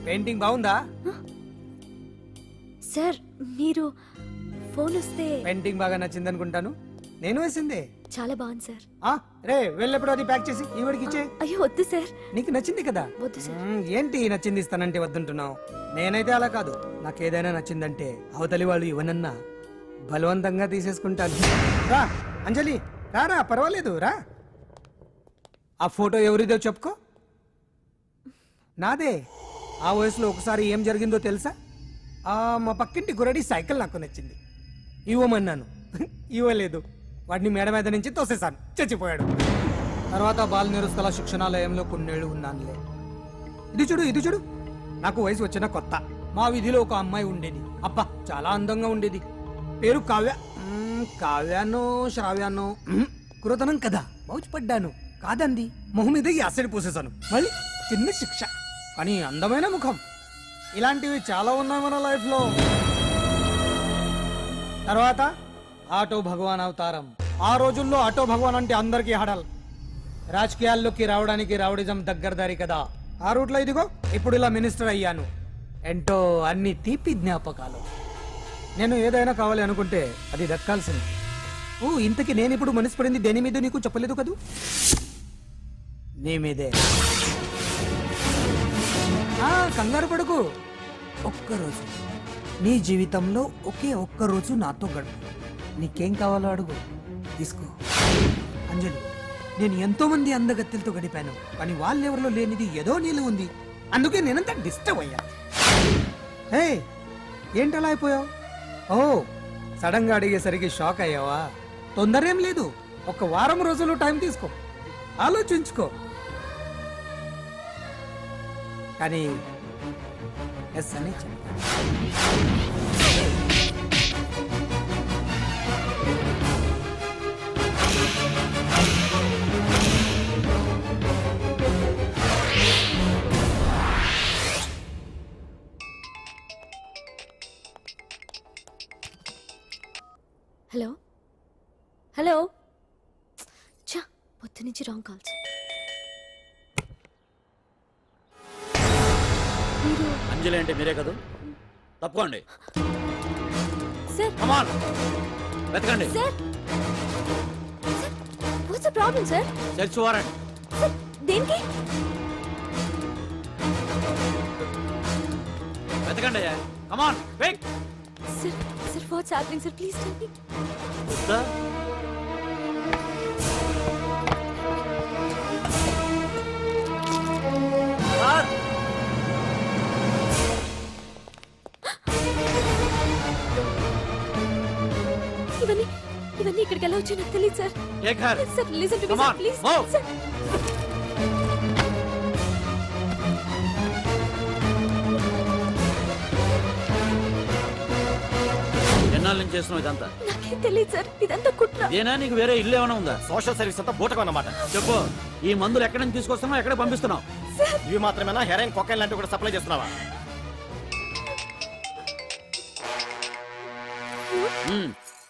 Painting బాగుందా? Sir మీరు phone వస్తే పెయింటింగ్ బాగా నచ్చింది అనుకుంటాను. నేను వేసిందే. చాలా బాగుంది సార్. రే వెళ్ళప్పుడు అది ప్యాక్ చేసి ఈవిడికి ఇచ్చే. అయ్యో వద్దు సార్. నీకు నచ్చింది కదా. వద్దు సార్. ఏంటి నచ్చింది ఇస్తానంటే వద్దుంటున్నావు? నేనైతే అలా కాదు. నాకు ఏదైనా నచ్చిందంటే అవతలి వాళ్ళు ఇవ్వనన్నా బలవంతంగా తీసేసుకుంటాను. రా అంజలి, రారా, పర్వాలేదు రా. ఆ ఫోటో ఎవరిదో చెప్పుకో. నాదే. ఆ వయసులో ఒకసారి ఏం జరిగిందో తెలుసా? మా పక్కింటి గురడి సైకిల్ నాకు నచ్చింది, ఇవ్వమన్నాను, ఇవ్వలేదు. వాడిని మేడ మీద నుంచి తోసేశాను, చచ్చిపోయాడు. తర్వాత బాల నిరుస్తల శిక్షణాలయంలో కొన్నేళ్లు ఉన్నానులే. ఇది చూడు, నాకు వయసు వచ్చిన కొత్త. మా వీధిలో ఒక అమ్మాయి ఉండేది. అబ్బా చాలా అందంగా ఉండేది. పేరు కావ్య. కావ్యానో శ్రావ్యానో కురతనం కదా. మౌచిపడ్డాను. కాదండి, మొహం మీద యాసిడ్ పోసేశాను. మళ్ళీ చిన్న శిక్ష, కానీ అందమైన ముఖం. ఇలాంటివి చాలా ఉన్నాయి మన లైఫ్ లో. తర్వాత ఆటో భగవాన్ అవతారం. ఆ రోజుల్లో ఆటో భగవాన్ అంటే అందరికీ హడల్. రాజకీయాల్లోకి రావడానికి రౌడిజం దగ్గరదారి కదా. ఆ రూట్లో ఇదిగో ఇప్పుడు ఇలా మినిస్టర్ అయ్యాను. ఏంటో అన్ని తీపి జ్ఞాపకాలు. నేను ఏదైనా కావాలి అనుకుంటే అది దక్కాల్సింది. ఇంతకీ నేను ఇప్పుడు మనసు పడింది దేని మీద నీకు చెప్పలేదు కదూ? నీ మీదే. కంగారు పడుకు. ఒక్కరోజు నీ జీవితంలో ఒకే ఒక్కరోజు నాతో గడుపు. నీకేం కావాలో అడుగు, తీసుకో. అంజలి, నేను ఎంతో మంది అందగత్తెలతో గడిపాను, కానీ వాళ్ళెవరిలో లేనిది ఏదో నీళ్ళు ఉంది. అందుకే నేనంతా డిస్టర్బ్ అయ్యా. హే, ఏంటలా అయిపోయావు? సడన్ గా అడిగేసరికి షాక్ అయ్యావా? తొందరేం లేదు, ఒక వారం రోజులు టైం తీసుకో, ఆలోచించుకో. కానీ ఎస్ అని చెప్పాను. Hello hello. చా, పొద్దు నుంచి రాంగ్ కాల్స్. అంజలి అంటే మీరే కదా? తప్పుకోండి సార్. కమాన్, వెతకండి. Sir, what's the problem sir? Search warrant. Sir, దేనికి? వెతకండి. Come on, quick. Sir, sir, what's happening sir? Please tell me. ఇవన్నీ ఇక్కడికి ఎలా వచ్చాయి నాకు తెలియదు sir. Sir, listen to me sir, please. Sir, ఎన్నాళ్ళ నుంచి చేస్తున్నావు ఇదంతా? నాకేం తెలియదు సార్, ఇదంతా కుట్ర. ఇదేనా నీకు వేరే ఇల్లు ఏమైనా ఉందా? సోషల్ సర్వీస్ అంతా బూటకం అన్నమాట. చెప్పు, ఈ మందులు ఎక్కడి నుంచి తీసుకొస్తున్నావు, ఎక్కడ పంపిస్తున్నావు? ఇవి మాత్రమేనా? హెరాయిన్, కొకైన్ లాంటివి కూడా సప్లై చేస్తున్నావా?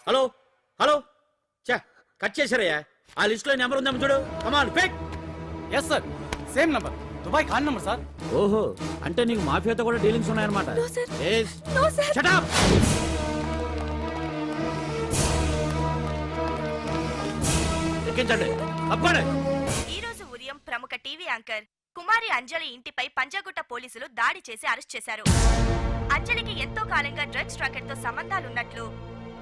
హలో హలో, చా కట్ చేశారయ్యా. ఆ లిస్ట్ లో నెంబర్ ఉందేమో చూడు. Come on, quick. Yes sir, same number, Dubai Khan number sir. ఓహో, అంటే నీకు మాఫియాతో కూడా డీలింగ్స్ ఉన్నాయన్నమాట. No, sir. No, sir. Shut up. ఎక్కించండి, తప్పండి. ఈ రోజు ఉదయం ప్రముఖ టీవీ యాంకర్ కుమారి అంజలి ఇంటిపై పంజాగుట్ట పోలీసులు దాడి చేసి అరెస్ట్ చేశారు. అంజలికి ఎంతో కాలంగా డ్రగ్స్ రాకెట్ తో సంబంధాలున్నట్లు,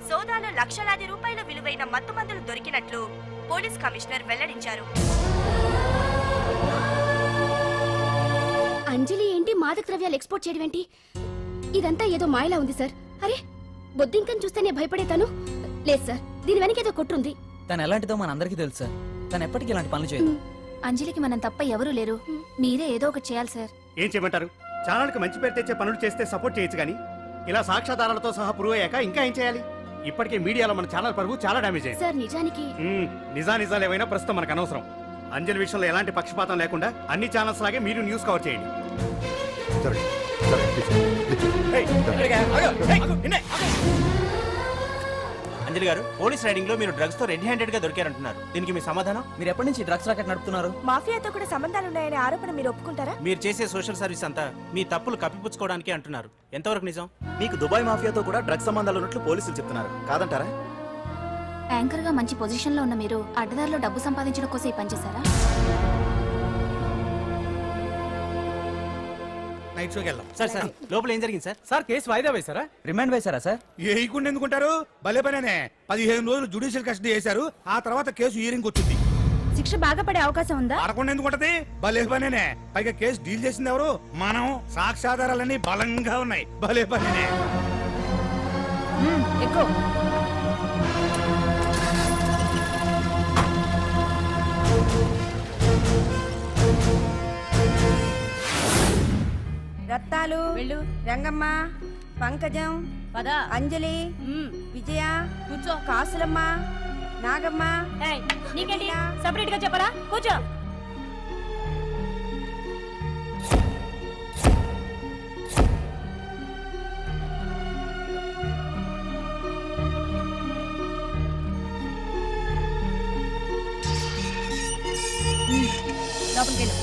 సోదాలో లక్షలాది రూపాయల విలువైన మత్తుమందులు దొరికినట్లు పోలీస్ కమిషనర్ వెల్లడించారు. అంజలి ఏంటి మాదక ద్రవ్యాలు ఎక్స్పోర్ట్ చేయడం ఏంటి? ఇదంతా ఏదో మాయలా ఉంది సార్. అరే, బొద్దింకని చూస్తేనే భయపడేతాను. లేదు సార్, దీని వెనక ఏదో కొట్టుంది. తను ఎలాంటిదో మనందరికీ తెలుసు సార్. తను ఎప్పటికీ ఇలాంటి పనులు చేయదు. అంజలికి మనం తప్ప ఎవరూ లేరు. మీరే ఏదో ఒకటి చేయాలి సార్. ఏం చేయమంటారు? ఛానల్కి మంచి పేరు తెచ్చే పనులు చేస్తే సపోర్ట్ చేయొచ్చు, కానీ ఇలా సాక్ష్యాధారాలతో సహా ప్రూవ్ అయ్యాక ఇంకా ఏం చేయాలి? ఇప్పటికే మీడియాలో మన ఛానల్ పరువు చాలా డ్యామేజ్ అయింది సార్. నిజానికి నిజాలు ఏమైనా ప్రస్తుతం మనకు అనవసరం. అంజలి విషయంలో ఎలాంటి పక్షపాతం లేకుండా అన్ని ఛానల్స్ లాగే మీరు న్యూస్ కవర్ చేయండి. అంజలి గారు, పోలీస్ రైడింగ్ లో మీరు డ్రగ్స్ తో రెడ్ హ్యాండెడ్ గా దొరికారంటున్నారు. దీనికి మీ సమాధానం? మీరు ఎప్పటి నుంచి డ్రగ్స్ రాకెట్ నడుపుతున్నారు? మాఫియాతో కూడా సంబంధాలున్నాయనే ఆరోపణ మీరు ఒప్పుకుంటారా? మీరు చేసే సోషల్ సర్వీస్ అంతా మీ తప్పులు కప్పిపుచ్చుకోవడానికి అంటున్నారు. ఎంతవరకు నిజం? మీకు దుబాయ్ మాఫియాతో కూడా డ్రగ్స్ సంబంధాలు ఉన్నట్లు పోలీసులు చెప్తున్నారు, కాదంటారా? యాంకర్ గా మంచి పొజిషన్ లో ఉన్న మీరు అడ్డదారిలో డబ్బు సంపాదించడం కోసం ఈ పని చేశారా? నైట్ షోకి వెళ్దాం. సార్ సార్ లోపల ఏం జరిగింది సార్? సార్ కేసు వాయిదా వేశారా? రిమాండ్ వేశారా సార్? ఏయకుండా ఎందుకుంటారు? భలే పనేనే. 15 రోజులు జుడిషియల్ కస్టడీ చేశారు. ఆ తర్వాత కేసు హియరింగ్ వచ్చింది. శిక్ష బాగా పడే అవకాశం ఉందా? ఆడకుండా ఎందుకుంటది? భలే పనేనే. పైగా కేసు డీల్ చేసింది ఎవరు? మనం. సాక్ష్యాధారాలన్నీ బలంగా ఉన్నాయి. భలే పనేనే. ఎక్కువ రత్నాలు, రంగమ్మ, పంకజం, అంజలి, విజయ, కూర్చో, కాసులమ్మ, నాగమ్మ. నీకేంటి సపరేట్ గా చెప్పరా? కూర్చో. లోపలికి వెళ్ళు.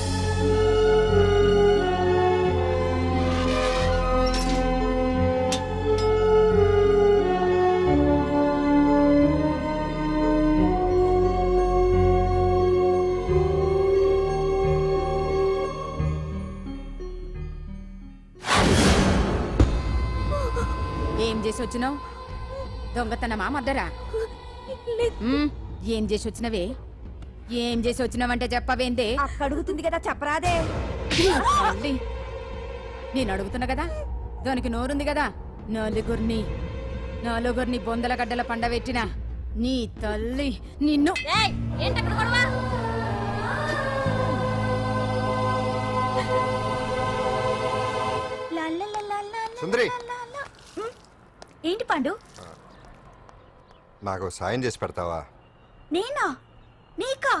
ఏం చేసి వచ్చినావు? దొంగతనమా మద్దరా? ఏం చేసి వచ్చినవే? ఏం చేసి వచ్చినావంటే చెప్పవేందే? అక్క అడుగుతుంది కదా, చెప్పరాదే. తల్లి, నేను అడుగుతున్నా కదా, దానికి నోరుంది కదా. నలుగురిని బొందల గడ్డల పండబెట్టిన నీ తల్లి నిన్ను. సుందరి, ఏంటి పండు? నాకు సాయం చేసి పెడతావా? నేనా? నీకా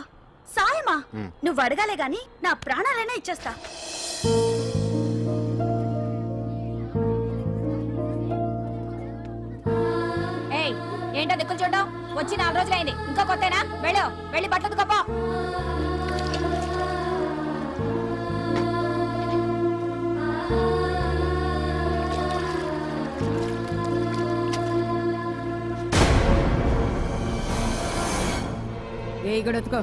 సాయమా? నువ్వు అడగాలే గాని నా ప్రాణాలైనా ఇచ్చేస్తా. ఏయ్, ఏంటో దిక్కులు చూడడం? వచ్చి 4 రోజులైంది, ఇంకా కొత్తేనా? వెళ్ళి బట్టలు కప్ప. ఏ గడొత్తుకో.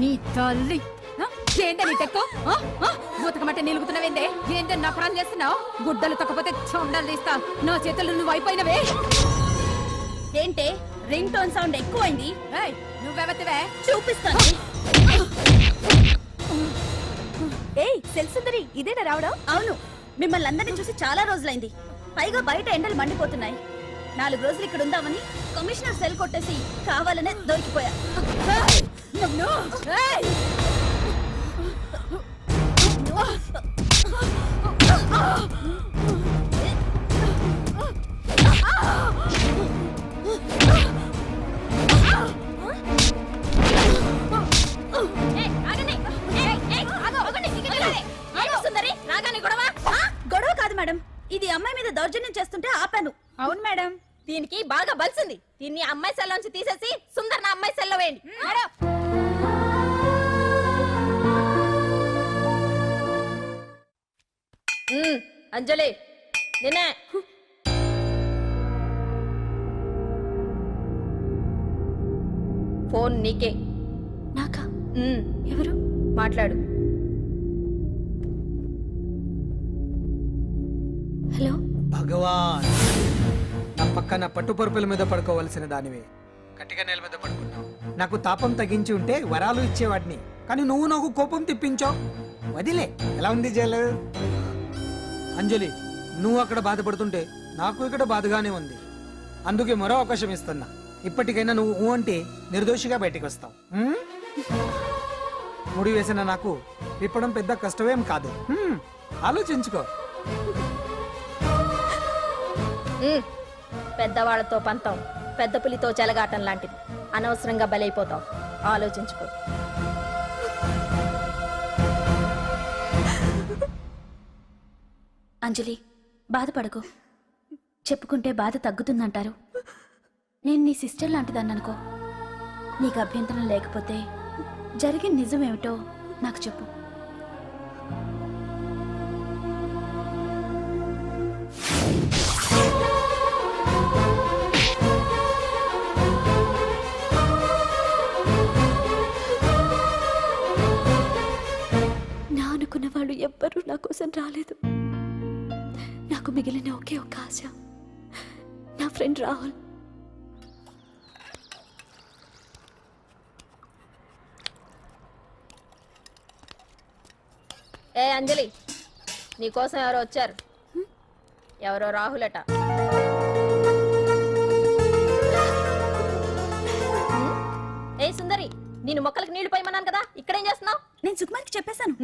నీ తల్లి ఏంటే నీ టెక్కు? బూతకమంటే నిలుగుతున్నావేందే? ఏంటే నఫరాలు చేస్తున్నావు? గుడ్డలు తొక్కపోతే చొండలు తీస్తా. నా చేతులు నువ్వు అయిపోయినవే. ఏంటే రింగ్ టోన్ సౌండ్ ఎక్కువైంది? నువ్వెవతివే? చూపిస్తాను. ఏయ్ సెల్సుందరి, ఇదేనా రావడం? అవును, మిమ్మల్ని అందరినీ చూసి చాలా రోజులైంది. పైగా బయట ఎండలు మండిపోతున్నాయి. 4 రోజులు ఇక్కడ ఉందామని కమిషనర్ సెల్ కొట్టేసి కావాలనే దొరికిపోయా. గొడవ కాదు మేడం, ఇది అమ్మాయి మీద దౌర్జన్యం చేస్తుంటే ఆపాను. అవును మేడం, దీనికి బాగా బలిసింది. దీన్ని అమ్మాయి సెల్ నుంచి తీసేసి సుందర్ నా అమ్మాయి సెల్లో వేయండి. అంజలి, నిన్నే. ఫోన్ నీకే. నాకా? ఎవరు? మాట్లాడు. హలో. భగవాన్, నా పక్కన పట్టుపరుపుల మీద పడుకోవలసిన దానివే గట్టిగా నేల మీద పడుకున్నావు. నాకు తాపం తగ్గించి ఉంటే వరాలు ఇచ్చేవాడిని, కానీ నువ్వు నాకు కోపం తెప్పించావు. వదిలే. ఎలా ఉంది జైలు? అంజలి, నువ్వు అక్కడ బాధపడుతుంటే నాకు ఇక్కడ బాధగానే ఉంది. అందుకే మరో అవకాశం ఇస్తున్నా. ఇప్పటికైనా నువ్వు అంటే నిర్దోషిగా బయటికి వస్తావు. ముడి వేసిన నాకు విప్పడం పెద్ద కష్టమేం కాదు. ఆలోచించుకో. పెద్దవాళ్లతో పంతం పెద్ద పులితో చెలగాటం లాంటిది. అనవసరంగా బలైపోతావు. ఆలోచించుకో. అంజలి, బాధపడకు. చెప్పుకుంటే బాధ తగ్గుతుందంటారు. నేను నీ సిస్టర్ లాంటిదాన్ని అనుకో. నీకు అభ్యంతరం లేకపోతే జరిగిన నిజమేమిటో నాకు చెప్పు. నా అనుకున్న వాళ్ళు ఎవ్వరూ నా కోసం రాలేదు. నాకు మిగిలిన ఒకే ఒక ఆశ నా ఫ్రెండ్ రాహుల్. ఏ అంజలి, నీకోసం ఎవరో వచ్చారు. ఎవరో రాహుల్ అట. ఏ సుందరి, నేను మొక్కలకు నీళ్లు పోయమన్నాను కదా, ఇక్కడేం చేస్తున్నావు? నేను సుకుమార్కి చెప్పేశాను.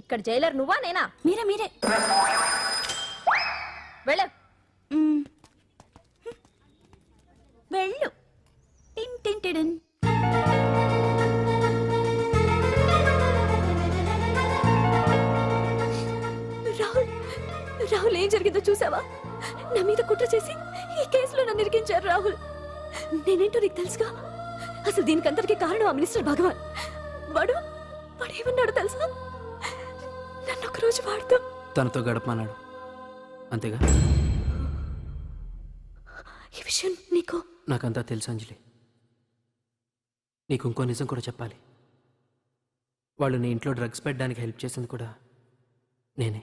ఇక్కడ జైలర్ నువ్వా నేనా? మీరే వెళ్ళ. వెళ్ళు. టిన్ టిన్ టిడిన్. రాహుల్ ఏం జరిగిందో చూసావా? నా మీద కుట్ర చేసి ఈ కేసులో నన్ను ఇరికించారు రాహుల్. నేనేంటో నీకు తెలుసుగా. అసలు దీనికంతటికి కారణం ఆ మినిస్టర్ భగవాన్. వాడు ఏమన్నాడు తెలుసా? నన్ను ఒక రోజు వాడుతూ తనతో గడపమన్నాడు, అంతేగా? ఈ విషయం నీకు నాకంతా తెలుసు అంజలి. నీకు ఇంకో నిజం కూడా చెప్పాలి. వాళ్ళు నీ ఇంట్లో డ్రగ్స్ పెట్టడానికి హెల్ప్ చేసింది కూడా నేనే.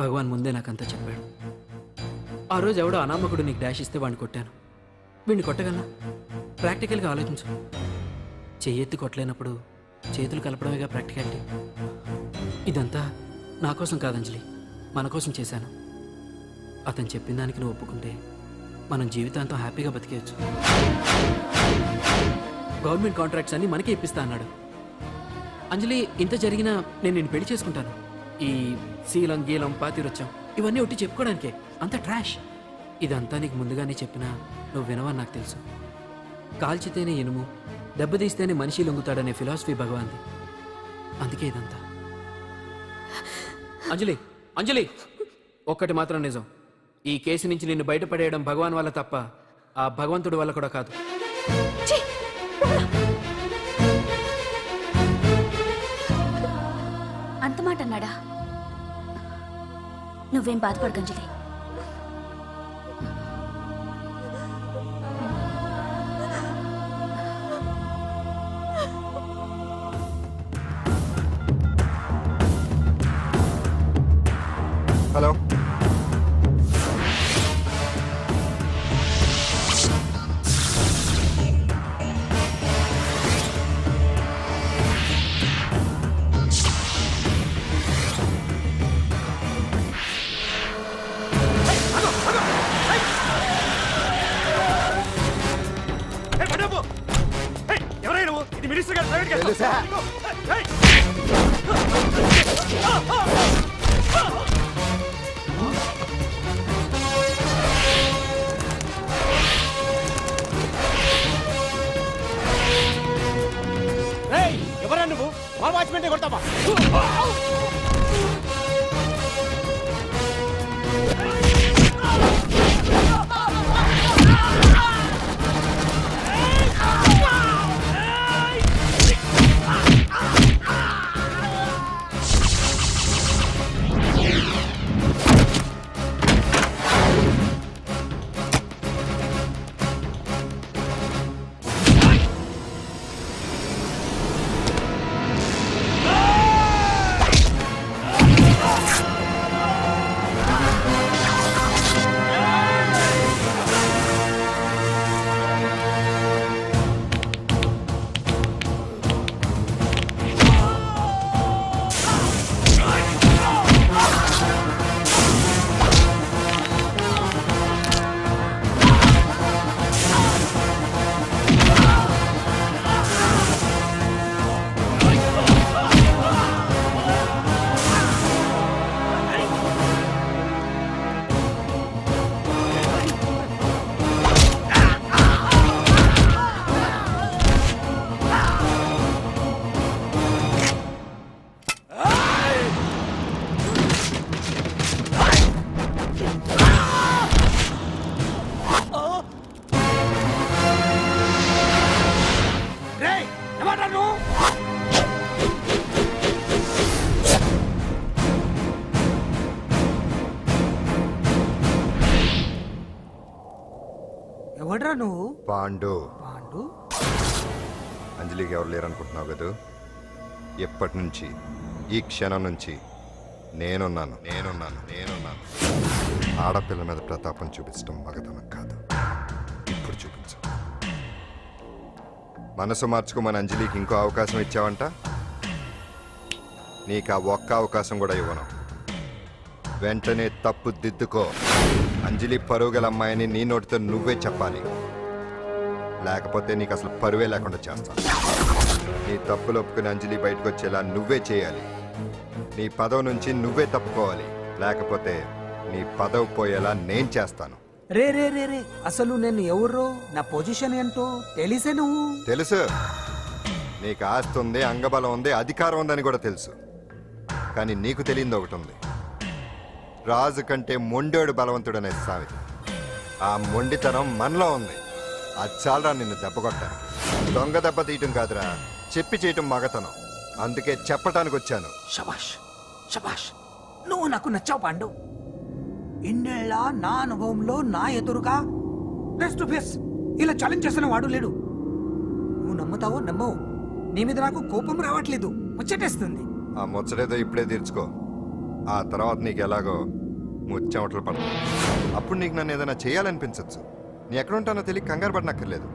భగవాన్ ముందే నాకంతా చెప్పాడు. ఆ రోజు ఎవడో అనామకుడు నీకు డాష్ ఇస్తే వాడిని కొట్టాను. వీడిని కొట్టగలనా? ప్రాక్టికల్గా ఆలోచించు. చెయ్యెత్తి కొట్టలేనప్పుడు చేతులు కలపడమేగా ప్రాక్టికాలిటీ. ఇదంతా నా కోసం కాదంజలి, మన కోసం చేశాను. అతను చెప్పిన దానికి నువ్వు ఒప్పుకుంటే మనం జీవితాంతం హ్యాపీగా బతికేయచ్చు. గవర్నమెంట్ కాంట్రాక్ట్స్ అన్ని మనకే ఇప్పిస్తా అన్నాడు. అంజలి, ఇంత జరిగినా నేను నిన్ను పెళ్లి చేసుకుంటాను. ఈ శీలం గీలం పాతిరొచ్చాం ఇవన్నీ ఒట్టి చెప్పుకోవడానికే. అంత ట్రాష్. ఇదంతా నీకు ముందుగానే చెప్పినా నువ్వు వినవని నాకు తెలుసు. కాల్చితేనే ఇనుము, దెబ్బతీస్తేనే మనిషి లొంగుతాడనే ఫిలాసఫీ భగవాన్ది. అందుకే ఇదంతా. అంజలి, అంజలి, ఒక్కటి మాత్రం నిజం. ఈ కేసు నుంచి నిన్ను బయటపడేయడం భగవాన్ వల్ల తప్ప ఆ భగవంతుడి వల్ల కూడా కాదు. అంత మాట అన్నాడా? నువ్వేం బాధపడకంజలి. హలో, ఎవరైనా నువ్వు? ఇది మినిస్టర్ గారు ప్రైవేట్ గెస్ట్ హౌస్. తెలుసా? ఏయ్! ఎవరా నువ్వు? మా వాచ్మెంటే కొడతావా? ఎవడ్రా నువ్వు? పాండు. పాండు? అంజలికి ఎవరు లేరనుకుంటున్నావు కదా? ఎప్పటి నుంచి, ఈ క్షణం నుంచి నేనున్నాను. ఆడపిల్ల మీద ప్రతాపం చూపించడం మగతనం కాదు. ఇప్పుడు చూపించు. మనసు మార్చుకోమని అంజలికి ఇంకో అవకాశం ఇచ్చావంట. నీకు ఆ ఒక్క అవకాశం కూడా ఇవ్వను. వెంటనే తప్పు దిద్దుకో. అంజలి పరువుగల అమ్మాయిని నీ నోటితో నువ్వే చెప్పాలి, లేకపోతే నీకు అసలు పరువే లేకుండా చేస్తాను. నీ తప్పులు ఒప్పుకుని అంజలి బయటకు వచ్చేలా నువ్వే చేయాలి. నీ పదవి నుంచి నువ్వే తప్పుకోవాలి, లేకపోతే నీ పదవి పోయేలా నేను చేస్తాను. రే రే రే రే అసలు నేను ఎవరో, నా పొజిషన్ ఏంటో తెలిసే నువ్వు. తెలుసు, నీకు ఆస్తి ఉంది, అంగబలం ఉంది, అధికారం ఉందని కూడా తెలుసు. కానీ నీకు తెలియంది ఒకటి ఉంది. రాజు కంటే మొండోడు బలవంతుడు అనే సామెత. ఆ మొండితనం మనలో ఉంది. అది చాలరా నిన్ను దెబ్బకొట్టాను. దొంగ దెబ్బ తీయటం కాదురా, చెప్పి చేయటం మగతనం. అందుకే చెప్పటానికి వచ్చాను. శబాష్ శబాష్, నువ్వు నాకు నచ్చావు పాండు. ఇన్నేళ్ళ నా అనుభవంలో నా ఎదురుగా ఫేస్ టు ఫేస్ ఇలా ఛాలెంజ్ చేసిన వాడు లేడు. నువ్వు నమ్ముతావో నమ్మవు, నీ మీద నాకు కోపం రావట్లేదు, ముచ్చటేస్తుంది. ఆ ముచ్చటేదో ఇప్పుడే తీర్చుకో. ఆ తర్వాత నీకు ఎలాగో ముచ్చెమటలు పడతాయి. అప్పుడు నీకు నన్ను ఏదైనా చేయాలనిపించచ్చు. నీ ఎక్కడుంటానో తెలియ కంగారు పడనక్కర్లేదు.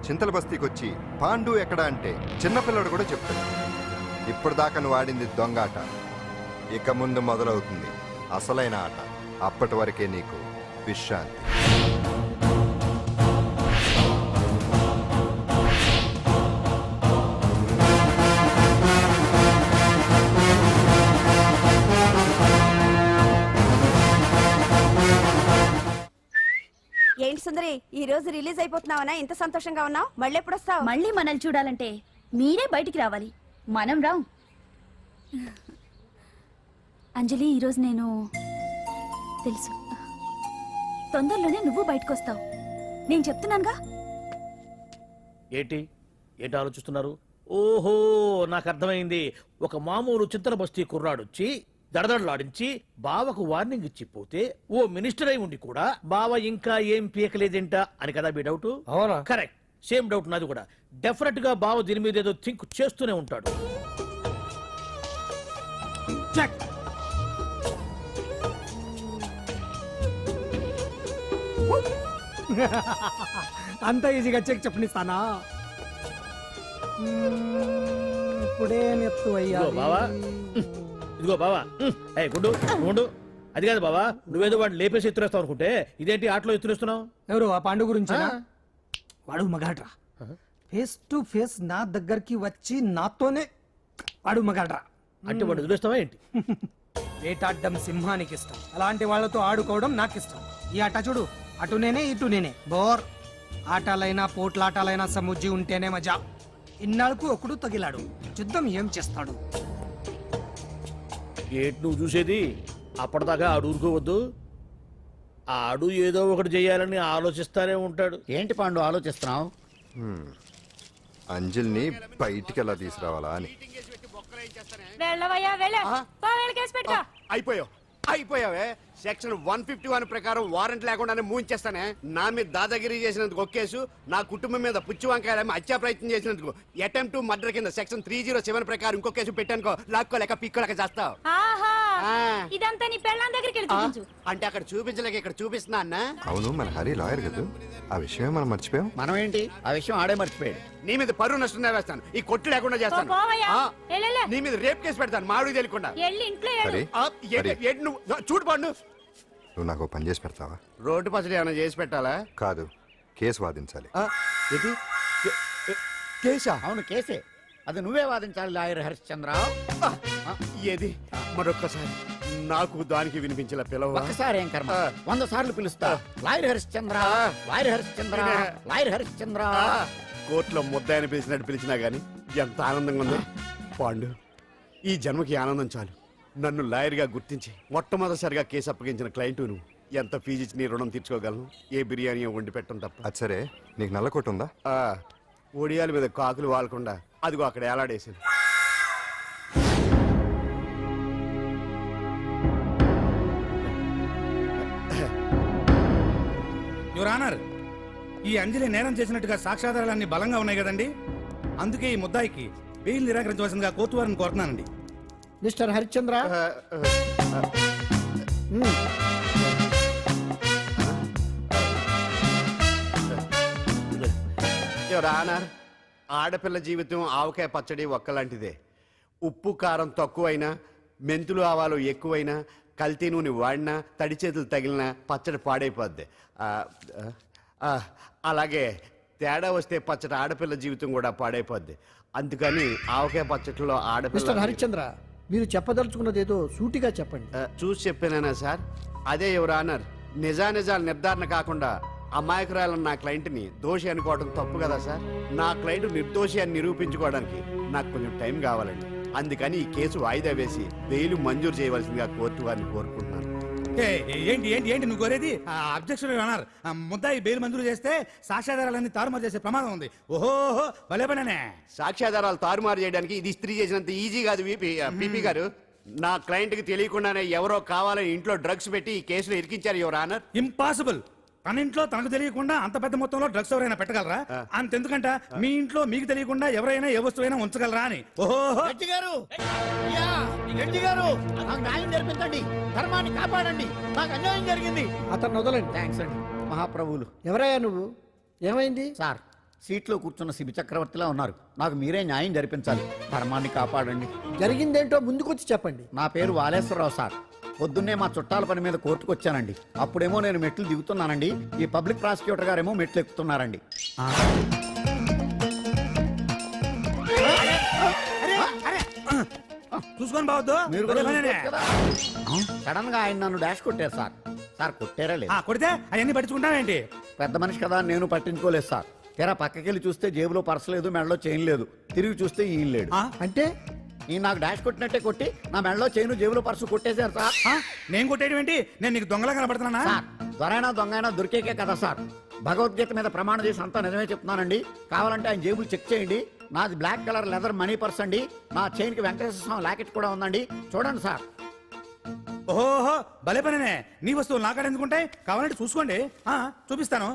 చింతల బస్తీకి వచ్చి పాండు ఎక్కడ అంటే చిన్నపిల్లడు కూడా చెప్తాడు. ఇప్పుడు దాకా నువ్వు ఆడింది దొంగ ఆట. ఇక ముందు మొదలవుతుంది అసలైన ఆట. అప్పటి వరకే నీకు విశ్రాంతి. ఏంటి సుందరి, ఈ రోజు రిలీజ్ అయిపోతున్నావనా? ఇంత సంతోషంగా ఉన్నావు? మళ్ళీ ఎప్పుడు వస్తావు? మళ్ళీ మనల్ని చూడాలంటే మీరే బయటికి రావాలి, మనం రాం. అంజలి, ఈరోజు నేను తెలుసు, తొందరలోనే నువ్వు బయటకు వస్తావు. నేను చెప్తున్నానుగా. ఏంటి ఏంటి ఆలోచిస్తున్నారు? ఓహో, నాకు అర్థమైంది. ఒక మామూలు చింతల బస్తీ కుర్రాడొచ్చి దడదడలాడించి బావకు వార్నింగ్ ఇచ్చి పోతే ఓ మినిస్టర్ అయి ఉండి కూడా బావ ఇంకా ఏం పీకలేదేంట అని కదా మీ డౌట్? అవునా? కరెక్ట్, సేమ్ డౌట్ నాది కూడా. డెఫినెట్ గా బావ దీని మీద ఏదో థింక్ చేస్తూనే ఉంటాడు. చెక్. అంత ఈజీగా చెక్ చెప్పనిస్తానా? ఇప్పుడే నెత్తు అయ్యా. ఇదిగో బావా, ఇదిగో బావా. ఏ గుడ్డు గుండు, అది కాదు బావా, నువ్వేదో వాడిని లేపేసి ఎత్తురేస్తావు అనుకుంటే ఇదేంటి ఆటలో ఎత్తురేస్తున్నావు? ఎవరు ఆ పాండు గురించి? వాడు మగాడ్రా. ఫేస్ టు ఫేస్ నా దగ్గరికి వచ్చి నాతోనే వాడు మగాడ్రా. అంటే వాడు వదిలేస్తావా ఏంటి? వేటాడ్డం సింహానికి ఇష్టం, అలాంటి వాళ్ళతో ఆడుకోవడం నాకు ఇష్టం. ఈ ఆట చూడు, అటు నేనే ఇటు నేనే. బోర్. ఆటలైనా పోట్లాటాలైనా సముజ్జి ఉంటేనే మజా. ఇన్నాళ్ళకు ఒకడు తగిలాడు, యుద్ధం ఏం చేస్తాడు? ఏంటి నువ్వు చూసేది? అప్పటిదాకా ఆడు ఊరుకోవద్దు. ఆడు ఏదో ఒకటి చేయాలని ఆలోచిస్తానే ఉంటాడు. ఏంటి పాండు ఆలోచిస్తున్నావు? అంజలిని బయటికి ఎలా తీసుకురావాలా అని. అయిపోయావే. సెక్షన్ 151 ప్రకారం వారెంట్ లేకుండానే మూయించేస్తానే. నా మీద దాదాగిరి చేసినందుకు ఒక కేసు, నా కుటుంబం మీద పుచ్చి వంకాయలేమో హత్యా ప్రయత్నం చేసినందుకు అటెంప్ట్ టు మర్డర్ కింద సెక్షన్ 307 ప్రకారం ఇంకో కేసు పెట్టానుకో, లాక్కోలేక పిక్కోలేక చేస్తావు. ఇదంతా నీ పెళ్ళాం దగ్గరికి వెళ్ళి చూపించు. అంటే అక్కడ చూపించలేక ఇక్కడ చూపిస్తున్నా అన్న. అవును, మన హరి లాయర్ కదా, ఆ విషయమే మనం మర్చిపోయాం. మనం ఏంటి ఆ విషయం ఆడే మర్చిపోయాడు. నీ మీద పరువు నష్టం వేస్తాను, ఈ కొట్టు లేకుండా చేస్తాను. నీ మీద రేప్ కేసు పెడతాను మాడు తెలియకుండా. హరి, హరి, నువ్వు చూడు పండు, నువ్వు నాకు ఓ పని చేసి పెడతావా? రోడ్డు పసడి ఏమైనా చేసి పెట్టాలా? కాదు, కేసు వాదించాలి. ఏంటి కేసా? అవును కేసే, అది నువ్వే వాదించాలి లాయర్ హరిశ్చంద్ర. ఏది మరొక్కసారి నాకు దానికి వినిపించిన పిలవ. ఒక్కసారి ఏం కర్మ, 100 సార్లు పిలుస్తా. Lawyer Harishchandra, lawyer Harishchandra, lawyer Harishchandra. కోర్టులో ముద్దాయని పిలిచినట్టు పిలిచినా గానీ ఎంత ఆనందంగా ఉందో. పాండు, ఈ జన్మకి ఆనందం చాలు. నన్ను లాయర్గా గుర్తించి మొట్టమొదటిసారిగా కేసు అప్పగించిన క్లయింట్ నువ్వు. ఎంత ఫీజు ఇచ్చి నీ రుణం తీర్చుకోగలను? ఏ బిర్యానీ వండి పెట్టడం తప్ప. అది సరే, నీకు నల్ల కొట్టు ఉందా? ఒడియాల మీద కాకులు వాలకుండా అదిగో అక్కడ ఏలాడేసింది. యువర్ ఆనర్, ఈ అంజలి నేరం చేసినట్టుగా సాక్ష్యాధారాలన్నీ బలంగా ఉన్నాయి కదండి, అందుకే ఈ ముద్దాయికి బెయిల్ నిరాకరించవలసిందిగా కోర్టు వారిని కోరుతున్నానండి. మిస్టర్ హరిశ్చంద్ర, యువర్ ఆనర్, ఆడపిల్ల జీవితం ఆవకాయ పచ్చడి ఒక్కలాంటిదే. ఉప్పు కారం తక్కువైనా, మెంతులు ఆవాలు ఎక్కువైనా, కల్తీ నూనె వాడినా, తడి చేతులు తగిలినా పచ్చడి పాడైపోద్ది. అలాగే తేడా వస్తే పచ్చడి ఆడపిల్ల జీవితం కూడా పాడైపోద్ది. అందుకని ఆవకాయ పచ్చడిలో ఆడపిల్ల. హరిశ్చంద్ర, మీరు చెప్పదలుచుకున్నది ఏదో సూటిగా చెప్పండి. చూసి చెప్పానా సార్? అదే యువర్ ఆనర్, నిజానిజాల నిర్ధారణ కాకుండా అమాయకురాలన్న నా క్లయింట్ని దోషి అనుకోవడం తప్పు కదా సార్? నా క్లయింట్ నిర్దోషి అని నిరూపించుకోవడానికి నాకు కొంచెం టైం కావాలండి. అందుకని ఈ కేసు వాయిదా వేసి బెయిల్ మంజూరు చేయవలసిందిగా కోర్టు వారిని కోరుకుంటున్నాను. ఏంటి ఏంటి ఏంటి నువ్వు కోరేది? అబ్జెక్షన్ అన్నారు. ముద్దాయి బెయిల్ మంజూరు చేస్తే సాక్ష్యాధారాలన్నీ తారుమారు చేసే ప్రమాదం ఉంది. ఓహో భలే పనేనే. సాక్ష్యాధారాలు తారుమారు చేయడానికి ఇది ఇస్త్రీ చేసినంత ఈజీ కాదు పీపీ గారు. నా క్లయింట్ కి తెలియకుండానే ఎవరో కావాలని ఇంట్లో డ్రగ్స్ పెట్టి ఈ కేసులో ఇరికించారు యువర్ ఆనర్. ఇంపాసిబుల్. తన ఇంట్లో తనకు తెలియకుండా అంత పెద్ద మొత్తంలో డ్రగ్స్ ఎవరైనా పెట్టగలరా? అంతెందుకంట మీ ఇంట్లో మీకు తెలియకుండా ఎవరైనా ఏ వస్తువైనా ఉంచగలరా అని. ఓహో గారు, గారు, నాకు న్యాయం జరిపించండి, ధర్మాన్ని కాపాడండి, నాకు అన్యాయం జరిగింది. అతను వదలండి. థ్యాంక్స్ అండి మహాప్రభువులు. ఎవరయ్యా నువ్వు? ఏమైంది? సార్, సీట్లో కూర్చున్న శిబి చక్రవర్తిలా ఉన్నారు. నాకు మీరే న్యాయం జరిపించాలి, ధర్మాన్ని కాపాడండి. జరిగిందేంటో ముందుకొచ్చి చెప్పండి. నా పేరు వాలేశ్వరరావు సార్. పొద్దున్నే మా చుట్టాల పని మీద కోర్టుకు వచ్చానండి. అప్పుడేమో నేను మెట్లు దిగుతున్నానండి, ఈ పబ్లిక్ ప్రాసిక్యూటర్ గారేమో మెట్లు ఎక్కుతున్నారండి. చూసుకొని బావద్దు. సడన్ గా ఆయన నన్ను డాష్ కొట్టారు సార్. సార్ కొట్టారా లేదు? కొడితే అవన్నీ పట్టించుకుంటావేంటి? పెద్ద మనిషి కదా నేను పట్టించుకోలేదు సార్. తెరా పక్కకెళ్ళి చూస్తే జేబులో పర్స్ లేదు, మెడలో చైన్ లేదు. తిరిగి చూస్తే ఈయన లేడు. అంటే ఈ నాకు డాష్ కొట్టినట్టే కొట్టి నా మెడలో చైన్ జేబులో పర్సు కొట్టేశారు సార్. నేను కొట్టేయడం ఏంటి? నేను నీకు దొంగలా కనబడుతున్నా? సార్, దొరైనా దొంగైనా దొరికేకే కదా సార్. భగవద్గీత మీద ప్రమాణం చేసి అంతా నిజమే చెప్తున్నానండి. కావాలంటే ఆయన జేబులు చెక్ చేయండి. నాది black colour leather money purse అండి. నా చైన్ కి వెంకటేశ్వర స్వామి లాకెట్ కూడా ఉందండి, చూడండి సార్. ఓహో భలే పనేనే. నీ వస్తువులు నాకాడ ఎందుకుంటాయి? కావాలంటే చూసుకోండి, చూపిస్తాను.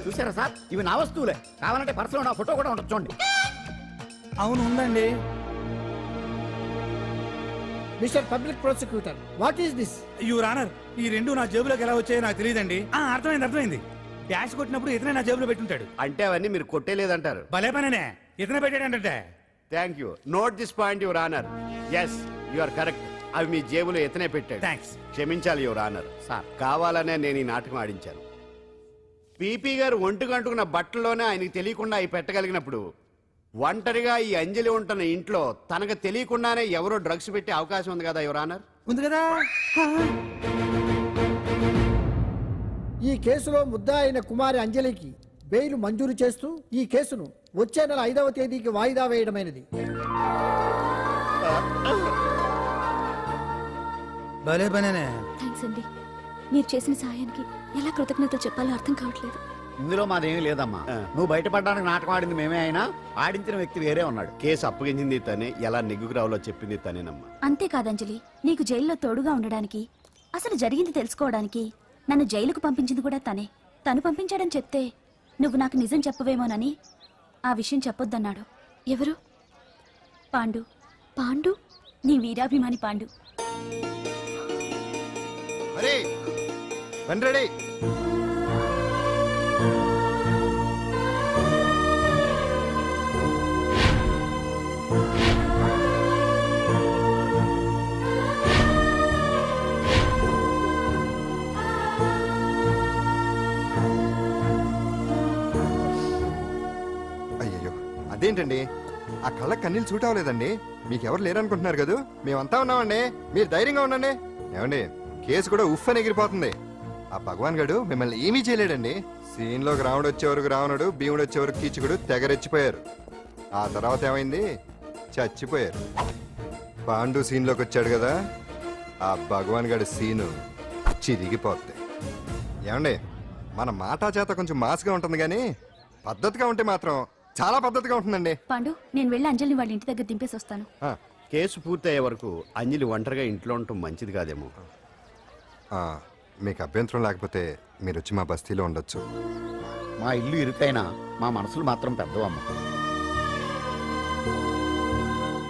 చూసారా సార్, ఇవి నా వస్తువులే. కావాలంటే పర్సులో నా ఫోటో కూడా ఉండొచ్చు, చూడండి. అవును ఉందండి. Mister public prosecutor, what is this? Your honour, ఈ రెండు నా జేబులోకి ఎలా వచ్చాయో నాకు తెలియదండి. అర్థమైంది. డాష్ కొట్టినప్పుడు ఇతనే నా జేబులో పెట్టుంటాడు. అంటే అవన్నీ మీరు కొట్టేలేదంటారు? భలే పనేనే, ఇతనే పెట్టాడంటే. Thank you. Note this point your honour. Yes, you are correct. అవి మీ జేబులో ఎత్తనే పెట్టాడు. థ్యాంక్స్. క్షమించాలి యువర్ ఆనర్. సార్, కావాలనే నేను ఈ నాటకం ఆడించాను. పీపీ గారు ఒంటికంటుకున్న బట్టల్లోనే ఆయనకి తెలియకుండా అవి పెట్టగలిగినప్పుడు, ఒంటరిగా ఈ అంజలి ఉంటున్న ఇంట్లో తనకు తెలియకుండానే ఎవరో డ్రగ్స్ పెట్టే అవకాశం ఉంది కదా యువర్ ఆనర్. ఉంది కదా. ఈ కేసులో ముద్దా అయిన కుమారి అంజలికి బెయిల్ మంజూరు చేస్తూ ఈ కేసును వచ్చే నెల 5వ తేదీకి వాయిదా వేయడమైనది. భలే పనేనే. థ్యాంక్స్ అండి. మీరు చేసిన సహాయానికి ఎలా కృతజ్ఞతలు చెప్పాలో అర్థం కావట్లేదు. ఇందులో మాదేమీ లేదమ్మా. నువ్వు బయటపడడానికి నాటకం ఆడింది మేమే అయినా ఆడించిన వ్యక్తి వేరే ఉన్నాడు. కేసు అప్పగించింది తనే, ఎలా నెగ్గుకు రావాలో చెప్పింది తనేనమ్మా. అంతేకాదంజలి, నీకు జైల్లో తోడుగా ఉండడానికి, అసలు జరిగింది తెలుసుకోవడానికి నన్ను జైలుకు పంపించింది కూడా తనే. తను పంపించాడని చెప్తే నువ్వు నాకు నిజం చెప్పవేమోనని ఆ విషయం చెప్పొద్దన్నాడు. ఎవరు? పాండు. పాండు, నీ వీరాభిమాని పాండు. రెడీ. అయ్యో అదేంటండి, ఆ కళ్ళ కన్నీళ్ళు సూట్ అవ్వలేదండి. మీకెవరు లేరనుకుంటున్నారు కదా, మేమంతా ఉన్నామండి. మీరు ధైర్యంగా ఉండండి. ఏమండి, కేసు కూడా ఉఫ్ అని ఎగిరిపోతుంది. ఆ భగవాన్ గడు మిమ్మల్ని ఏమీ చేయలేడండి. సీన్లోకి రావణుడు వచ్చే వరకు రావణుడు, భీముడు వచ్చే వరకు కీచుకుడు తెగరెచ్చిపోయారు. ఆ తర్వాత ఏమైంది? చచ్చిపోయారు. పాండు సీన్లోకి వచ్చాడు కదా, ఆ భగవాన్ గడి సీను చిరిగిపోద్ది. ఏమండి, మన మాటా చేత కొంచెం మాస్గా ఉంటుంది కానీ పద్ధతిగా ఉంటే మాత్రం చాలా పద్ధతిగా ఉంటుందండి. పాండు, నేను వెళ్ళి అంజలిని వాళ్ళ ఇంటి దగ్గర దింపేసి వస్తాను. కేసు పూర్తయ్యే వరకు అంజలి ఒంటరిగా ఇంట్లో ఉండటం మంచిది కాదేమో. మీకు అభ్యంతరం లేకపోతే మీరు వచ్చి మా బస్తీలో ఉండొచ్చు. మా ఇల్లు ఇరుకైనా మా మనసులు మాత్రం పెద్దవమ్మ.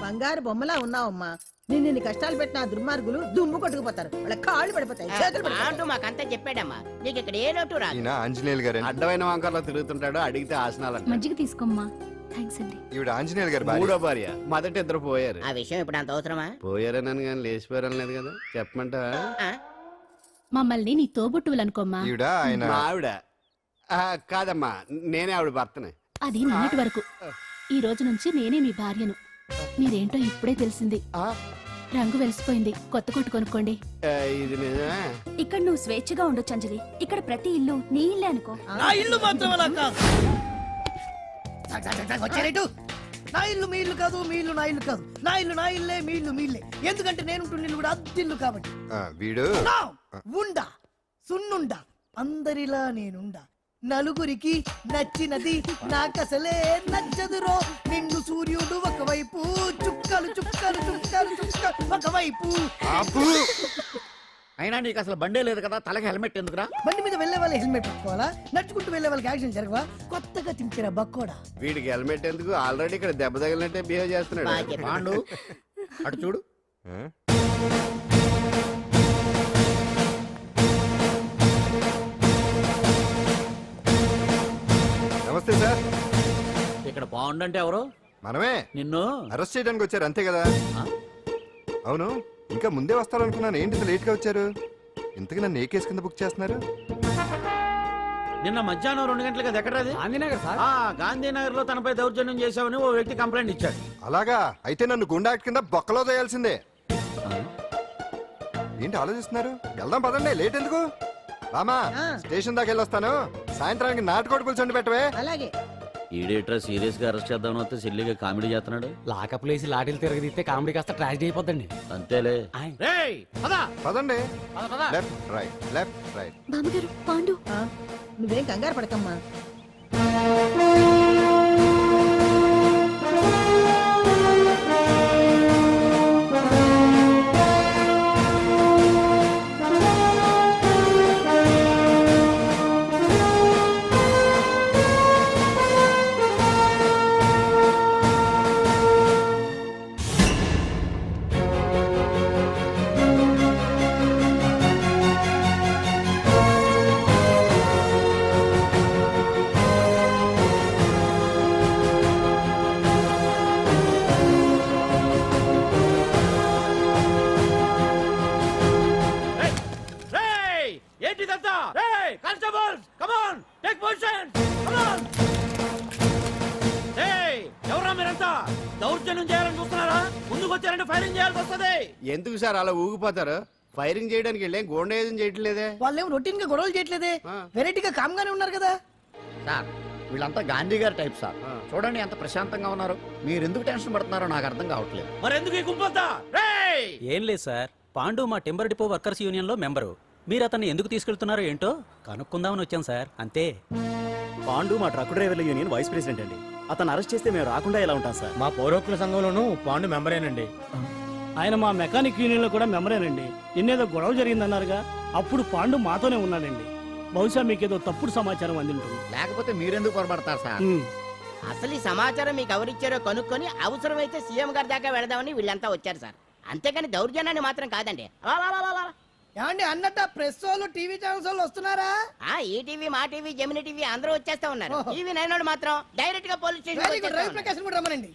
బంగారు బొమ్మలా ఉన్నావమ్మా. నిన్ను కష్టాలు పెట్టిన ఆ దుర్మార్గులు దుమ్ము కొట్టుకుపోతారు. వాళ్ళ కాళ్ళు పడిపోతాయి, చేతులు పడిపోతాయి. మాకంతా చెప్పాడమ్మా, నీకు ఇక్కడ ఏ లోటు రాదు. ఈయన ఆంజనేయులు గారు. అడ్డమైన వంకర్లో తిరుగుతుంటాడు, అడిగితే ఆసనాలంట. మజ్జిగ తీసుకోమ్మా. థ్యాంక్స్ అండి. ఈవిడ ఆంజనేయులు గారు భార్య. మూడో భార్య. మొదటి ఇద్దరు పోయారు. ఆ విషయం ఇప్పుడు అంత అవసరమా? పోయారనని కానీ లేచిపోయారని లేదు కదా, చెప్పమంట. ఆ? మమ్మల్ని నీ తోబుట్టువులు అనుకోమ్మా. ఈవిడ ఆయన మా ఆవిడ కాదమ్మా, నేనే ఆవిడ భర్తనే. అది నిన్నటి వరకు. ఈ రోజు నుంచి నేనే మీ భార్యను. మీరేంటో ఇప్పుడే తెలిసింది. రంగు వెలిసిపోయింది, కొత్త కొట్టు కొనుక్కోండి. ఇది నిజమే. ఇక్కడ నువ్వు స్వేచ్ఛగా ఉండొచ్చు అంజలి. ఇక్కడ ప్రతి ఇల్లు నీ ఇల్లే అనుకో. నా ఇల్లు మాత్రం అలా కాదు. వచ్చారేటు? నా ఇల్లు మీ ఇల్లు కాదు, మీ ఇల్లు నా ఇల్లు కాదు. నా ఇల్లు నా ఇల్లే, మీ ఇల్లు మీ ఇల్లే. ఎందుకంటే నేను ఇల్లు కూడా అద్దిల్లు కాబట్టి. వీడు నా ఉండా సున్నుండా అందరిలా నేనుండా. నలుగురికి నచ్చినది నాకసలే నచ్చదురో. నిన్ను సూర్యుడు ఒకవైపు, చుక్కలు చుక్కలు చుక్కలు చుక్కలు ఒకవైపు. అయినా నీకు అసలు బండే లేదు కదా, తలకి హెల్మెట్ ఎందుకురా? బండి మీద వెళ్లే వాళ్ళు హెల్మెట్ పెట్టుకోవాలా? నడుచుకుంటూ వెళ్లే వాళ్ళకి యాక్సిడెంట్ జరగవా? కొత్తగా తింటారా బక్కోడా? వీడికి హెల్మెట్ ఎందుకు, ఆల్రెడీ ఇక్కడ దెబ్బ తగిలినట్టే బిహేవ్ చేస్తున్నాడు. పాండు అటు చూడు. నమస్తే సార్. ఇక్కడ బాగుండంటే ఎవరు? మనమే. నిన్ను అరెస్ట్ చేయడానికి వచ్చారు అంతే కదా? అవును, ఇంకా ముందే వస్తారనుకున్నాను. ఏంటి లేట్ గా వచ్చారు? ఇంతకీ నన్ను ఏ కేసు కింద బుక్ చేస్తున్నారు? నిన్న మధ్యాహ్నం 2 గంటలకు అది ఎక్కడది? గాంధీనగర్ సార్. గాంధీనగర్ లో తనపై దౌర్జన్యం చేశామని ఓ వ్యక్తి కంప్లైంట్ ఇచ్చాడు. అలాగా? అయితే నన్ను గుండా యాక్ట్ కింద బొక్కలో చేయాల్సిందే. ఏంటి ఆలోచిస్తున్నారు? వెళ్దాం పదండి, లేట్ ఎందుకు? రామా, స్టేషన్ దాకా వెళ్ళొస్తాను. సాయంత్రానికి నాటుకోడి పులుసు వండి పెట్టవే. అలాగే. ఈడేట్రా సీరియస్ గా అరెస్ట్ చేద్దాం వస్తే సిల్లిగా కామెడీ చేస్తున్నాడు. లాకప్ లేసి లాఠీలు తిరగదీస్తే కామెడీ కాస్త ట్రాజడీ అయిపోద్దండి. అంతేలే. పదండి. Left right, left right. బామ్మగారు, పాండు. నువ్వేం కంగారు పడకమ్మా. ఏంటిదంతా? Constables, come on, take position, come on. ఎవరా మీరంతా? దౌర్జన్యం చేయాలని చూస్తున్నారా? ముందుకు వచ్చారంటే ఫైరింగ్ చేయాల్సి వస్తుంది. ఎందుకు సార్ అలా ఊగిపోతారు? ఫైరింగ్ చేయడానికి వెళ్ళే గోండేజం చేయట్లేదే. వాళ్ళేమో రొటీన్ గా గొడవలు చేయట్లేదే, వెరైటీగా కామ్ గానే ఉన్నారు కదా. సార్ వీళ్ళంతా గాంధీ గారి టైప్ సార్. చూడండి ఎంత ప్రశాంతంగా ఉన్నారు. మీరు ఎందుకు టెన్షన్ పడుతున్నారో నాకు అర్థం కావట్లేదు. మరి ఎందుకు ఈ గుంపంతా? ఏం లేదు సార్, పాండు మా టింబర్ డిపో వర్కర్స్ యూనియన్ లో మెంబరు. మీరు అతన్ని ఎందుకు తీసుకెళ్తున్నారో ఏంటో కనుక్కుందామని వచ్చాం సార్, అంతే. పాండు మా ట్రక్ డ్రైవర్ల యూనియన్ వైస్ ప్రెసిడెంట్ అండి. అతను అరెస్ట్ చేస్తే మేము రాకుండా ఎలా ఉంటాం సార్? మా పౌరోక్కుల సంఘంలోనూ పాండు మెంబరేనండి. ఆయన మా మెకానిక్ యూనియన్ లో కూడా మెంబరేనండి. నిన్నేదో గొడవ జరిగిందన్నారుగా, అప్పుడు పాండు మాతోనే ఉన్నాడండి. బహుశా మీకేదో తప్పుడు సమాచారం అందింటుంది. లేకపోతే మీరెందుకు పొరపడతారు సార్? అసలు ఈ సమాచారం మీకు ఎవరిచ్చారో కనుక్కొని అవసరమైతే సీఎం గారి దాకా వెళదామని వీళ్ళంతా వచ్చారు సార్. అంతేకాని దౌర్జన్యాన్ని మాత్రం కాదండి. ఏమండి అన్నట్ట ప్రెస్ వాళ్ళు టీవీ ఛానల్స్ వాళ్ళు వస్తున్నారా? ఈ టీవీ, మా టీవీ, జెమిని టీవీ అందరూ వచ్చేస్తా ఉన్నారు. టీవీ నైన్ మాత్రం డైరెక్ట్ గా పోలీస్ స్టేషన్. రవిప్రకాశ్ కూడా రమ్మనండి.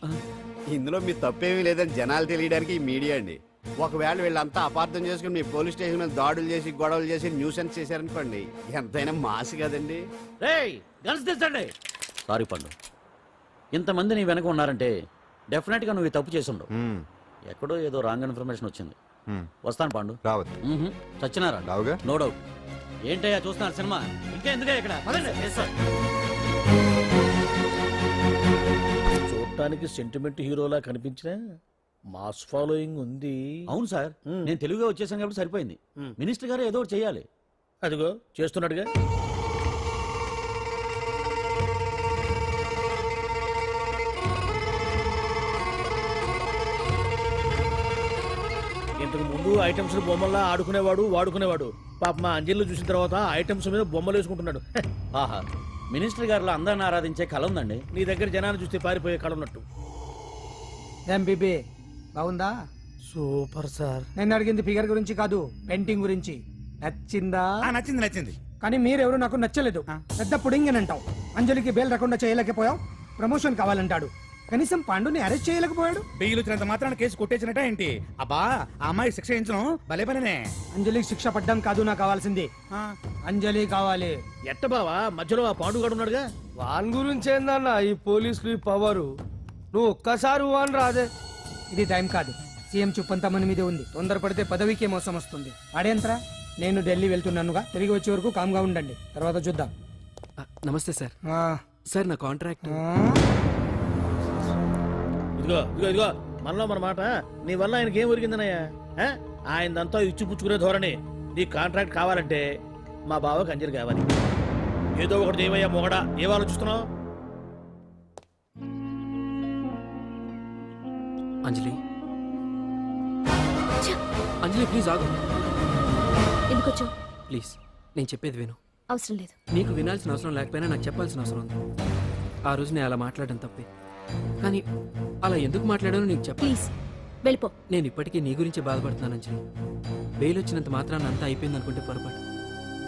ఇందులో మీ తప్పేమీ లేదని జనాలు తెలియడానికి ఈ మీడియా అండి. ఒకవేళ వీళ్ళంతా అపార్థం చేసుకుని మీ పోలీస్ స్టేషన్ మీద దాడులు చేసి గొడవలు చేసి న్యూసెన్స్ చేశారనుకోండి, ఎంతైనా మాసి కదండి. సారీ పండు, ఇంతమంది నీ వెనక ఉన్నారంటే డెఫినెట్ గా నువ్వు ఈ తప్పు చేసి ఉండవు. ఎక్కడో ఏదో రాంగ్ ఇన్ఫర్మేషన్ వచ్చింది. వస్తాను పాండు. రావద్దు. చచ్చినారా? రావుగా. No doubt. ఏంటయ్యా చూస్తున్నారు సినిమా? ఇంకా ఎందుకే ఇక్కడ? చూడటానికి సెంటిమెంట్ హీరోలా కనిపించిన మాస్ ఫాలోయింగ్ ఉంది. అవును సార్, నేను తెలుగుగా వచ్చేసాను కాబట్టి సరిపోయింది. మినిస్టర్ గారు ఏదో ఒకటి చెయ్యాలి. అదిగో చేస్తున్నాడుగా. ఇంత అంతకు ముందు ఐటమ్స్ బొమ్మల్లా ఆడుకునేవాడు వాడుకునేవాడు. పాప మా అంజలిలో చూసిన తర్వాత ఐటమ్స్ మీద బొమ్మలు వేసుకుంటున్నాడు. హె, ఆహా మినిస్టర్ గారిలో అందరిని ఆరాధించే కళ ఉందండి. నీ దగ్గర జనాన్ని చూస్తే పారిపోయే కళ ఉన్నట్టు. ఏం బీబీ బాగుందా? Super sir. నేను అడిగింది ఫిగర్ గురించి కాదు, పెయింటింగ్ గురించి. నచ్చిందా? నచ్చింది నచ్చింది. కానీ మీరెవరు నాకు నచ్చలేదు. పెద్ద పుడింగ్ అని అంటావు. అంజలికి బెయిల్ రాకుండా చేయలేకపోయావు. ప్రమోషన్ కావాలంటాడు. కనీసం పాండుని అరెస్ట్ చేయలేకపోయాడు. బెయిల్ వచ్చినంత మాత్రాన కేసు కొట్టేసినట్ట ఏంటి? అబ్బా ఆ అమ్మాయి శిక్ష వేయించడం భలే పనినే. అంజలికి శిక్ష పడ్డం కాదు నాకు కావాల్సింది. అంజలి కావాలి. ఎట్ట బావా మధ్యలో ఆ పాండుగాడు ఉన్నాడుగా. వాన్ గురించి ఏందన్నా ఈ పోలీసులు ఈ పవరు? నువ్వు ఒక్కసారి వాన్ రాదే. ఇది టైం కాదు. సీఎం చూపంతా మన మీదే ఉంది. తొందరపడితే పదవికే మోసం వస్తుంది. ఆడేంతరా? నేను ఢిల్లీ వెళ్తున్నానుగా. తిరిగి వచ్చే వరకు కామ్గా ఉండండి, తర్వాత చూద్దాం. నమస్తే సార్. సార్ నా కాంట్రాక్ట్. ఇదిగో ఇదిగో ఇదిగో మనలో మన మాట. నీ వల్ల ఆయనకి ఏం ఒరిగిందనయ్యా? ఆయనదంతా ఇచ్చిపుచ్చుకునే ధోరణి. నీ కాంట్రాక్ట్ కావాలంటే మా బావకి అంజలి కావాలి. ఏదో ఒకటి ఏమయ్యా మొగడా, ఏం ఆలోచిస్తున్నావు? అంజలి అంజలి ప్లీజ్ ఆగు. ఎందుకు వచ్చావు? ప్లీజ్ నేను చెప్పేది విను. అవసరం లేదు. నీకు వినాల్సిన అవసరం లేకపోయినా నాకు చెప్పాల్సిన అవసరం ఉంది. ఆ రోజు నేను అలా మాట్లాడడం తప్పే, కానీ అలా ఎందుకు మాట్లాడానో నీకు చెప్ప. ప్లీజ్ వెళ్ళిపో. నేను ఇప్పటికీ నీ గురించి బాధపడుతున్నాను అంజలి. బెయిల్ వచ్చినంత మాత్రాన అంతా అయిపోయింది అనుకుంటే పొరపాటు.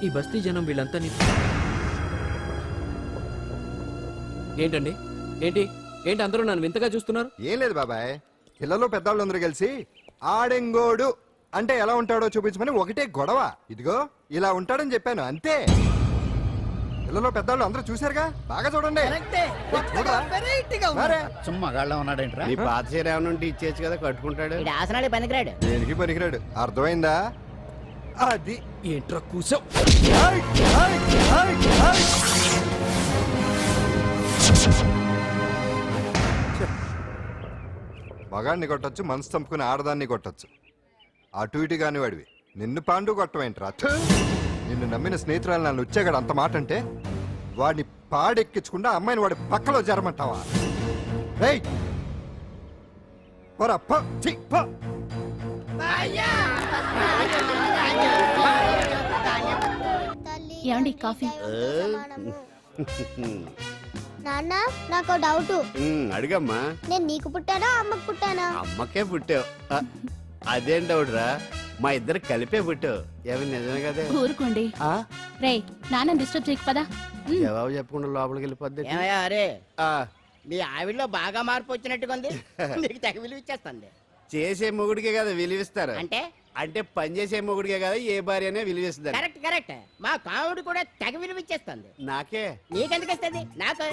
ఈ బస్తీ జనం వీళ్ళంతా ఏంటండి? ఏంటి ఏంటి అందరూ నన్ను వింతగా చూస్తున్నారు? ఏం లేదు బాబాయ్, పిల్లలు పెద్దవాళ్ళందరూ కలిసి ఆడెంగోడు అంటే ఎలా ఉంటాడో చూపించమని ఒకటే గొడవ. ఇదిగో ఇలా ఉంటాడని చెప్పాను అంతే. పిల్లలు పెద్దవాళ్ళు అందరూ చూశారుగా, బాగా చూడండి. మరే. చుమ్మగాళ్ళ ఉన్నాడేంట్రా? నీ పాత చీర ఏమైనా ఉంటే ఇచ్చేచ్చు కదా, కట్టుకుంటాడు. ఇది ఆసనాలు పనికిరాడు. దేనికి పనికిరాడు, అర్థమైందా? అది ఏంట్రా కూసావ్? మగాడిని కొట్టచ్చు, మనసు చంపుకుని ఆడదాన్ని కొట్టచ్చు. అటు ఇటు కాని వాడివి నిన్ను పాండు కొట్టమేంట్రా? నిన్ను నమ్మిన స్నేహితురాలు నన్ను వచ్చాగాడు అంత మాట అంటే వాడిని పాడెక్కించకుండా అమ్మాయిని వాడి పక్కలో జరమంటావా? రేయ్ పోరా, పో, ఛీ, పో. ఏమండి కాఫీ? నాన్న నాకు డౌట్. అడిగమ్మా. నేను నీకు పుట్టానా అమ్మకు పుట్టానా? అమ్మకే పుట్టావు. అదేం డౌట్ రా, మా ఇద్దరు కలిపే పుట్టావు. ఏమి నిజమే కదా? ఊరుకోండి. రే నాన్న డిస్టర్బ్ చేయకు పదా. జవాబు చెప్పకుండా లోపలికి వెళ్ళిపోద్ది. ఏమయ్యా అరే, మీ ఆవిడలో బాగా మార్పు వచ్చినట్టుగా ఉంది. నీకు తెగ విలువ ఇచ్చేస్తుంది. చేసే మొగుడికే కదా విలువిస్తారు. అంటే అంటే పని చేసే మొగుడికే కదా ఏ భార్య అనే విలువిస్తారు. Correct correct. మా కావుడు కూడా తెగ విలువ ఇచ్చేస్తుంది. నాకే. నీకెందుకు ఇస్తుంది? నాకు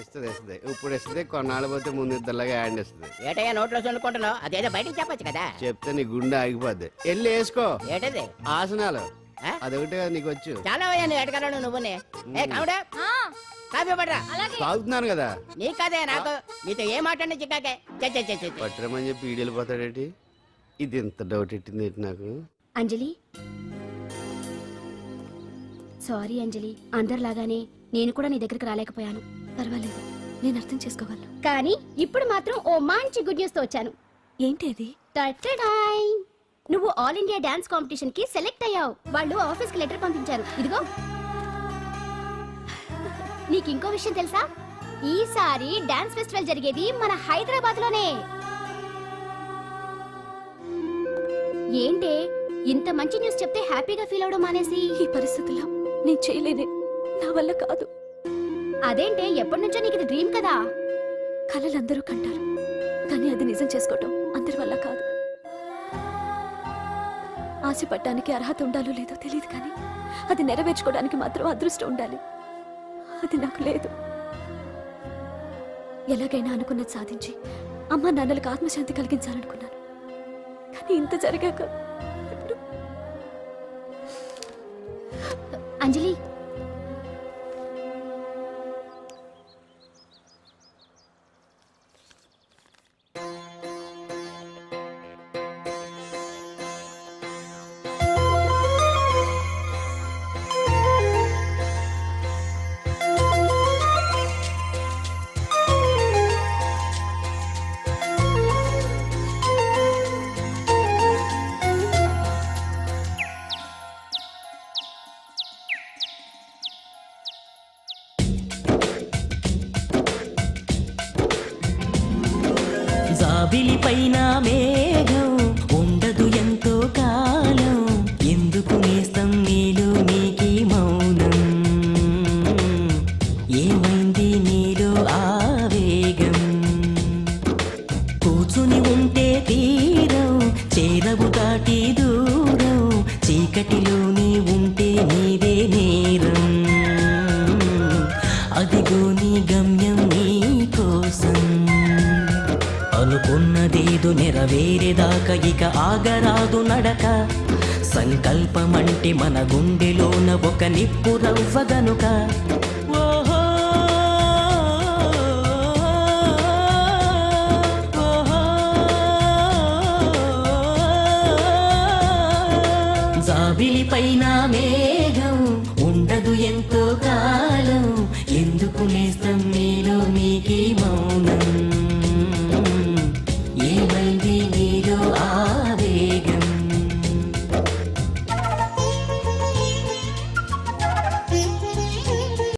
ఇస్తుంది ఇస్తుంది. ఇప్పుడు ఇస్తుంది, కొన్నాళ్ళు పోతే ముందు ఇద్దరులాగా హ్యాండ్ ఇస్తుంది. ఏటయ్యా నోట్లో చల్లుకుంటున్నావు? అదేదో బయటికి చెప్పొచ్చు కదా. చెప్తే నీ గుండె ఆగిపోద్ది. వెళ్ళి వేసుకో. ఏటది? ఆసనాలు. అదొకటి కదా నీకు వచ్చు. చాలా అయ్యా నువ్వు ఎడగలను నువ్వునే. ఏ కావుడా కాఫీ పడరా. తాగుతున్నాను కదా. నీ కదే నాకు. నీతో ఏ మాట్లాడి చిక్కాకే. పట్టరమని చెప్పి ఈడు వెళ్ళిపోతాడేటి? ఇది ఎంత డౌట్ ఎట్టింది ఏంటి నాకు? అంజలి సారీ అంజలి, అందరిలాగానే నేను కూడా నీ దగ్గరికి రాలేకపోయాను. పర్వాలేదు, నేను అర్థం చేసుకోగలను. కానీ ఇప్పుడు మాత్రం ఓ మంచి గుడ్ న్యూస్ తో వచ్చాను. ఏంటి అది? నువ్వు ఆల్ ఇండియా డాన్స్ కాంపిటీషన్ కి సెలెక్ట్ అయ్యావు. వాళ్ళు ఆఫీస్ కి లెటర్ పంపించారు. ఇదిగో. నీకు ఇంకో విషయం తెలుసా? ఈసారి డాన్స్ ఫెస్టివల్ జరిగేది మన హైదరాబాద్ లోనే. ఏంటే ఇంత మంచి న్యూస్ చెప్తే హ్యాపీగా ఫీల్ అవడం మానేసి? ఈ పరిస్థితుల్లో నేను చేయలేనే, నా వల్ల కాదు. అదేంటే ఎప్పటి నుంచో నీకు ఇది డ్రీమ్ కదా? కలలందరూ కంటారు, కానీ అది నిజం చేసుకోవటం అందరి వల్ల కాదు. ఆశపడటానికి అర్హత ఉండాలో లేదో తెలియదు, కానీ అది నెరవేర్చుకోవడానికి మాత్రం అదృష్టం ఉండాలి. అది నాకు లేదు. ఎలాగైనా అనుకున్నది సాధించి అమ్మా నాన్నలకు ఆత్మశాంతి కలిగించాలనుకున్నాను, కానీ ఇంత జరిగాక ఇప్పుడు అంజలి జాబిలి పైన మేఘం ఉండదు ఎంతో కాలం ఎందుకు నేస్తం నీలో నీకి మౌనం ఏమైంది నీలో ఆవేగం కూర్చుని ఉంటే తీరం చేరవు దాటి దూరం చీకటిలోని ఉంటే నీదే నేరం అదిగో నీ గమ్యం నీ కోసం అనుకున్నదేదో నెరవేరేదాకా ఇక ఆగరాదు నడక సంకల్పమంటే మన గుండెలోన ఒక నిప్పు రవ్వ గనుక ఓహో ఓహో జాబిలి పైన మేఘం ఉండదు ఎంతో కాలం ఎందుకు నేస్తం నీలో నీకి మౌనం